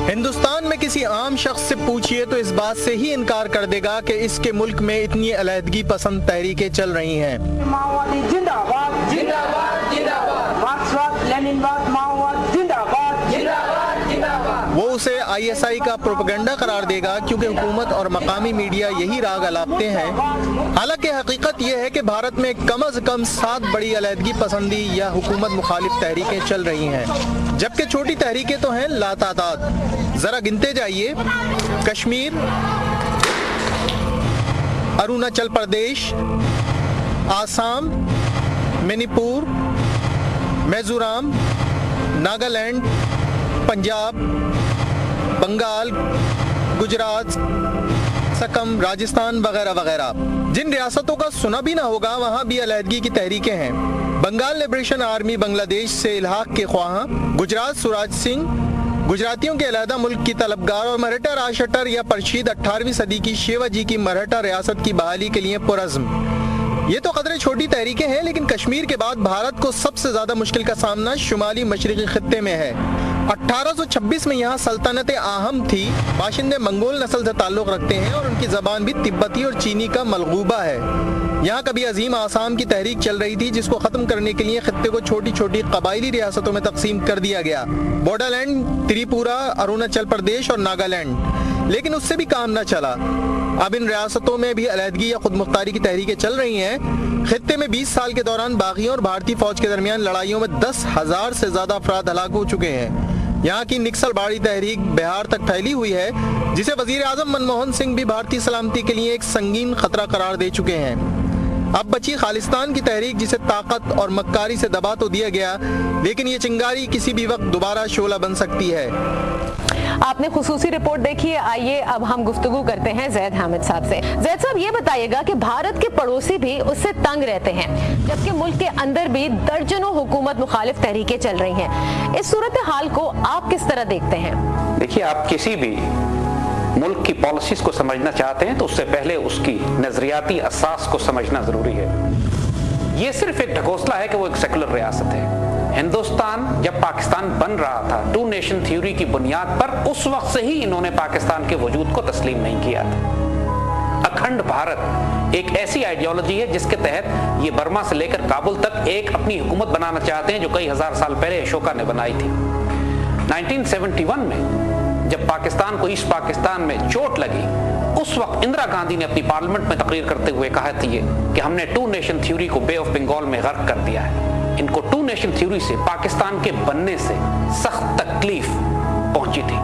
ہندوستان میں کسی عام شخص سے پوچھئے تو اس بات سے ہی انکار کر دے گا کہ اس کے ملک میں اتنی علیحدگی پسند تحریکیں چل رہی ہیں۔ ماؤوادی زندہ باد، زندہ باد، زندہ باد، مارکسواد، لیننواد، ماؤواد زندہ باد، زندہ باد، زندہ باد۔ وہ اسے آئی ایس آئی کا پروپیگنڈا قرار دے گا کیونکہ حکومت اور مقامی میڈیا یہی راگ الاپتے ہیں۔ حالانکہ حقیقت یہ ہے کہ بھارت میں کم از کم 7 بڑی علیحدگی پسندی یا حکومت مخالف تحریکیں چل رہی ہیں، جبکہ چھوٹی تحریکیں تو ہیں لاتعداد۔ ذرا گنتے جائیے: کشمیر، اروناچل پردیش، آسام، منی پور، میزورام، ناگالینڈ، پنجاب، بنگال، گجرات، سکم، راجستھان وغیرہ وغیرہ۔ جن ریاستوں کا سنا بھی نہ ہوگا وہاں بھی علیحدگی کی تحریکیں ہیں۔ بنگال لبریشن آرمی بنگلہ دیش سے الحاق کے خواہاں، گجرات سوراج سنگھ گجراتیوں کے علیحدہ ملک کی طلبگار، اور مرہٹا راج شٹر یا پرشید 18ویں صدی کی شیوا جی کی مرہٹا ریاست کی بحالی کے لیے پرعزم۔ یہ تو قدرے چھوٹی تحریکیں ہیں، لیکن کشمیر کے بعد بھارت کو سب سے زیادہ مشکل کا سامنا شمالی مشرقی خطے میں ہے۔ 1826 میں یہاں سلطنت آہم تھی۔ باشندے منگول نسل سے تعلق رکھتے ہیں اور ان کی زبان بھی تبتی اور چینی کا ملغوبہ ہے۔ یہاں کبھی عظیم آسام کی تحریک چل رہی تھی جس کو ختم کرنے کے لیے خطے کو چھوٹی چھوٹی قبائلی ریاستوں میں تقسیم کر دیا گیا: بوڈا لینڈ، تریپورہ، اروناچل پردیش اور ناگالینڈ۔ لیکن اس سے بھی کام نہ چلا۔ اب ان ریاستوں میں بھی علیحدگی یا خود مختاری کی تحریکیں چل رہی ہیں۔ خطے میں 20 سال کے دوران باغیوں اور بھارتی فوج کے درمیان لڑائیوں میں 10,000 سے زیادہ افراد ہلاک ہو چکے ہیں۔ یہاں کی نکسل باڑی تحریک بہار تک پھیلی ہوئی ہے، جسے وزیر اعظم منموہن سنگھ بھی بھارتی سلامتی کے لیے ایک سنگین خطرہ قرار دے چکے ہیں۔ اب بچی خالستان کی تحریک، جسے طاقت اور مکاری سے دبا تو دیا گیا، لیکن یہ چنگاری کسی بھی وقت دوبارہ شعلہ بن سکتی ہے۔ آپ نے خصوصی رپورٹ دیکھی ہے، آئیے اب ہم گفتگو کرتے ہیں زید حامد صاحب سے۔ زید صاحب، یہ بتائیے گا کہ بھارت کے پڑوسی بھی اس سے تنگ رہتے ہیں، جبکہ ملک کے اندر بھی درجنوں حکومت مخالف تحریکیں چل رہی ہیں۔ اس صورتحال کو آپ کس طرح دیکھتے ہیں؟ دیکھیے، آپ کسی بھی ملک کی پالیسیز کو سمجھنا چاہتے ہیں تو اس سے پہلے اس کی نظریاتی اساس کو سمجھنا ضروری ہے۔ یہ صرف ایک ڈھکوسلا ہے کہ وہ ایک سیکولر ریاست ہے۔ ہندوستان جب پاکستان بن رہا تھا 2 نیشن تھیوری کی بنیاد پر، اس وقت سے ہی انہوں نے پاکستان کے وجود کو تسلیم نہیں کیا تھا۔ اکھنڈ بھارت ایک ایسی آئیڈیالوجی ہے جس کے تحت یہ برما سے لے کر کابل تک ایک اپنی حکومت بنانا چاہتے ہیں جو کئی ہزار سال پہلے اشوکا نے بنائی تھی۔ 1971 میں جب پاکستان کو ایسٹ پاکستان میں چوٹ لگی، اس وقت اندرا گاندھی نے اپنی پارلیمنٹ میں تقریر کرتے ہوئے کہا تھی کہ ہم نے 2 نیشن تھیوری کو بے آف بنگال میں غرق کر دیا ہے۔ ان کو 2 نیشن تھیوری سے پاکستان کے بننے سے سخت تکلیف پہنچی تھی۔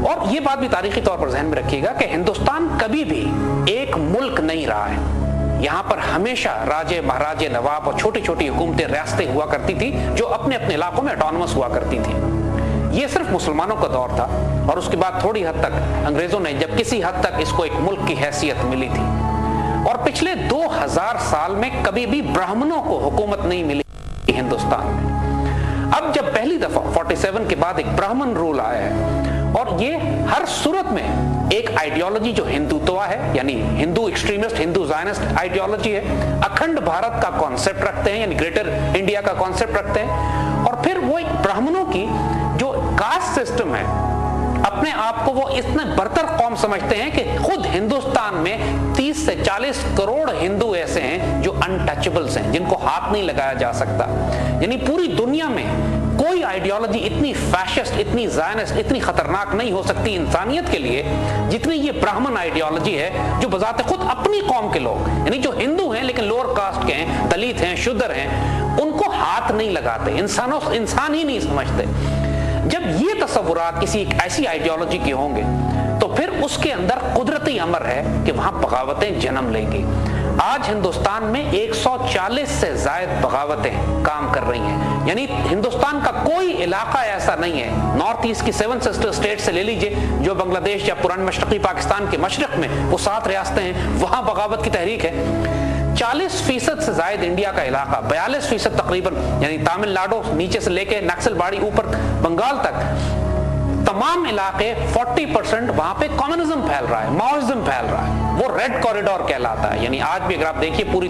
اور یہ بات بھی تاریخی طور پر ذہن میں رکھیے گا کہ ہندوستان کبھی بھی ایک ملک نہیں رہا ہے۔ یہاں پر ہمیشہ راجے، مہاراجے، نواب اور چھوٹی چھوٹی حکومتیں، ریاستیں ہوا کرتی تھی جو اپنے اپنے علاقوں میں اٹانومس ہوا کرتی تھیں۔ یہ صرف مسلمانوں کا دور تھا، اور اس کے بعد تھوڑی حد تک انگریزوں نے جب کسی حد تک اس کو ایک ملک کی حیثیت ملی تھی۔ اور پچھلے 2000 سال میں کبھی بھی برہمنوں کو حکومت نہیں ملی ہندوستان میں۔ اب جب پہلی دفعہ 47 کے بعد ایک برہمن رول آیا ہے، اور یہ ہر صورت میں ایک آئیڈیالوجی جو ہندوتوا ہے، یعنی ہندو ایکسٹریمسٹ، ہندو زائنسٹ آئیڈیالوجی ہے، اکھنڈ بھارت کا کانسیپٹ رکھتے ہیں، یعنی گریٹر انڈیا کا کانسیپٹ رکھتے ہیں، اور پھر وہ ایک برہمنوں کی جو کاسٹ سسٹم ہے، اپنے آپ کو وہ اتنے برتر قوم سمجھتے ہیں کہ خود ہندوستان میں 30 سے 40 کروڑ ہندو ایسے ہیں جو انٹچبلز ہیں، جن کو ہاتھ نہیں لگایا جا سکتا۔ یعنی پوری دنیا میں کوئی آئیڈیالوجی اتنی فیشسٹ، اتنی زائنسٹ، اتنی خطرناک نہیں ہو سکتی انسانیت کے لیے جتنی یہ برہمن آئیڈیالوجی ہے، جو بذات خود اپنی قوم کے لوگ، یعنی جو ہندو ہیں لیکن لوور کاسٹ کے ہیں، دلت ہیں، شودر ہیں، ان کو ہاتھ نہیں لگاتے، انسان ہی نہیں سمجھتے۔ جب یہ تصورات کسی ایک ایسی آئیڈیالوجی کے ہوں گے تو پھر اس کے اندر قدرتی امر ہے کہ وہاں بغاوتیں جنم لیں گی۔ آج ہندوستان میں 140 سے زائد بغاوتیں کام کر رہی ہیں، یعنی ہندوستان کا کوئی علاقہ ایسا نہیں ہے، نارتھ ایسٹ کی 7 سسٹر اسٹیٹ سے لے لیجئے، جو بنگلہ دیش یا پرانے مشرقی پاکستان کے مشرق میں وہ 7 ریاستیں ہیں، وہاں بغاوت کی تحریک ہے۔ 40% سے زائد انڈیا کا علاقہ، 42% تقریباً، یعنی تامل ناڈو نیچے سے لے کے نکسل باڑی اوپر بنگال تک، تمام علاقے 40% وہاں پہ کمیونزم پھیل رہا ہے، ماؤزم پھیل رہا ہے، وہ ریڈ کوریڈور کہلاتا ہے۔ یعنی آج بھی اگر آپ دیکھیے پوری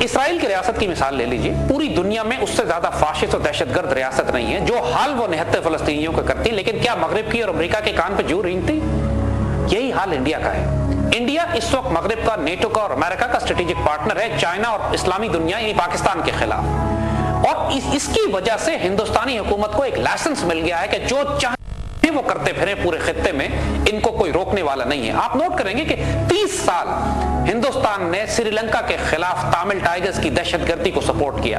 اسرائیل کی ریاست کی مثال لے لیجئے، پوری دنیا میں اس سے زیادہ فاشسٹ اور دہشت گرد ریاست نہیں ہے، جو حال وہ نہتے فلسطینیوں کا کرتی، لیکن کیا مغرب کی اور امریکہ کے کان پہ جو رینگتی؟ یہی حال انڈیا کا ہے۔ انڈیا اس وقت مغرب کا، نیٹو کا اور امریکہ کا اسٹریٹجک پارٹنر ہے چائنا اور اسلامی دنیا یعنی پاکستان کے خلاف، اور اس کی وجہ سے ہندوستانی حکومت کو ایک لائسنس مل گیا ہے کہ جو چاہے وہ کرتے پھریں پورے خطے میں، ان کو کوئی روکنے والا نہیں ہے۔ آپ نوٹ کریں گے کہ 30 سال ہندوستان نے سری لنکا کے خلاف تامل ٹائیگرز کی دہشت گردی کو سپورٹ کیا،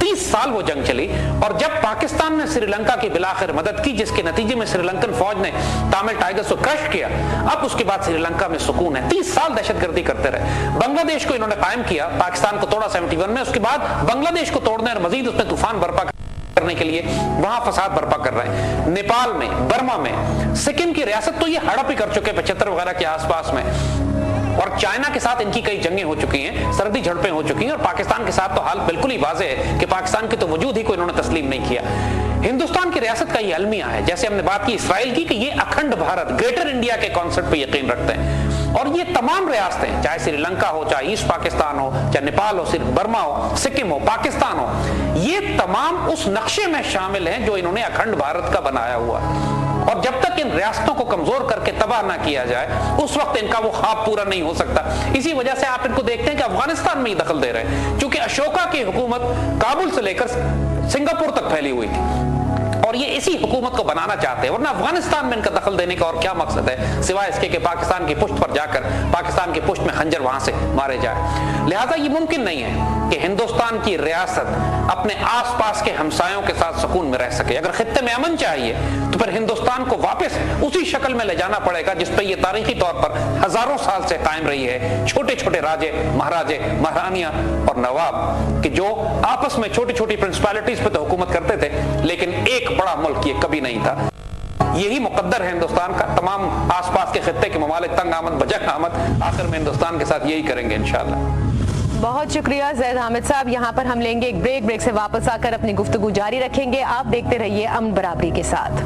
30 سال وہ جنگ چلی، اور جب پاکستان نے سری لنکا کی بالآخر مدد کی، جس کے نتیجے میں سری لنکن فوج نے تامل ٹائیگرز کو کرش کیا، اب اس کے بعد سری لنکا میں سکون ہے۔ 30 سال دہشت گردی کرتے رہے، بنگلہ دیش کو انہوں نے قائم کیا، پاکستان کو توڑا 71 میں، اس کے بعد بنگلہ دیش کو توڑنے اور مزید اس میں طوفان برپا کرنے کے لیے وہاں فساد برپا کر رہے ہیں۔ نیپال میں، برما میں، سکم کی ریاست تو یہ ہڑپ ہی کر چکے 75 وغیرہ کے آس پاس میں، اور چائنا کے ساتھ ان کی کئی جنگیں ہو چکی ہیں، سردی جھڑپیں ہو چکی ہیں، اور پاکستان کے ساتھ تو حال بالکل ہی واضح ہے کہ پاکستان کے تو وجود ہی کو انہوں نے تسلیم نہیں کیا۔ ہندوستان کی ریاست کا یہ المیہ ہے، جیسے ہم نے بات کی اسرائیل کی، کہ یہ اکھنڈ بھارت، گریٹر انڈیا کے کانسیپٹ پہ یقین رکھتے ہیں، اور یہ تمام ریاستیں، چاہے سری لنکا ہو، چاہے ایسٹ پاکستان ہو، چاہے نیپال ہو، برما ہو، سکم ہو، پاکستان ہو، یہ تمام اس نقشے میں شامل ہیں جو انہوں نے اکھنڈ بھارت کا بنایا ہوا ہے، اور جب تک ان ریاستوں کو کمزور کر کے تباہ نہ کیا جائے اس وقت ان کا وہ خواب پورا نہیں ہو سکتا۔ اسی وجہ سے آپ ان کو دیکھتے ہیں کہ افغانستان میں ہی دخل دے رہے ہیں، چونکہ اشوکا کی حکومت کابل سے لے کر سنگاپور تک پھیلی ہوئی تھی، اور یہ اسی حکومت کو بنانا چاہتے ہیں، ورنہ افغانستان میں ان کا دخل دینے کا اور کیا مقصد ہے سوائے اس کے کہ پاکستان کی پشت پر جا کر پاکستان کی پشت میں خنجر وہاں سے مارے جائے۔ لہٰذا یہ ممکن نہیں ہے کہ ہندوستان کی ریاست اپنے آس پاس کے ہمسایوں کے ساتھ سکون میں رہ سکے۔ اگر خطے میں امن چاہیے تو پھر ہندوستان کو واپس اسی شکل میں لے جانا پڑے گا جس پہ یہ تاریخی طور پر ہزاروں سال سے قائم رہی ہے، چھوٹے چھوٹے راجے، مہاراجے، مہارانیاں اور نواب، کہ جو آپس میں چھوٹی چھوٹی پرنسپیلٹیز پہ تو حکومت کرتے تھے، لیکن ایک بڑا ملک یہ کبھی نہیں تھا۔ یہی مقدر ہے ہندوستان کا۔ تمام آس پاس کے خطے کے ممالک تنگ آمد بجنگ آمد آخر میں ہندوستان کے ساتھ یہی کریں گے انشاءاللہ۔ بہت شکریہ زید حامد صاحب۔ یہاں پر ہم لیں گے ایک بریک سے واپس آ کر اپنی گفتگو جاری رکھیں گے۔ آپ دیکھتے رہیے امن برابری کے ساتھ۔